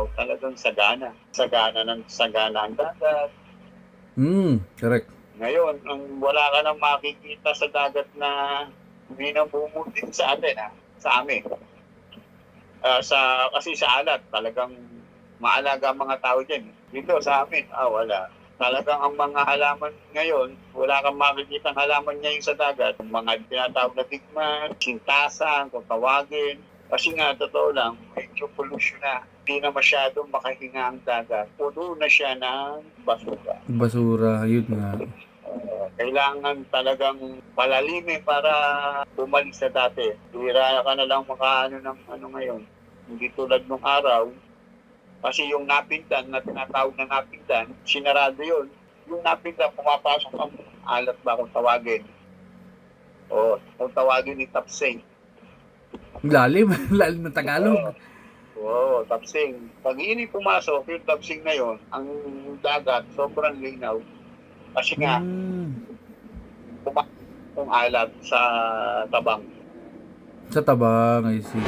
araw, talagang sagana. Sagana ang dagat. Correct. Ngayon, wala ka nang makikita sa dagat na hindi namumutin sa atin, sa amin. Kasi sa alat, talagang maalaga ang mga tao dyan. Dito sa amin, wala. Talagang ang mga halaman ngayon, wala kang makikita halaman ngayon sa dagat. Yung mga tinatawag na tigman, sintasan, kung tawagin. Kasi nga, totoo lang, medyo pollution na. Hindi na masyadong makahinga ang dagat. Puno na siya ng basura. Basura, yun nga. Kailangan talagang palalimin para bumalik sa dati. Bira ka na lang makaano ng ano ngayon. Hindi tulad nung araw, kasi yung napindan na tinatawag na napindan, sinarado yun. Yung napindan, pumapasok ang alat ba kung tawagin. O kung tawagin ni Tapsing. Lalim. Lalim ng Tagalog. Tapsing. Pag ini pumasok, yung Tapsing na yun, ang dagat, sobrang linaw. Kasi nga, pumasok yung alat sa tabang. Sa tabang, I see.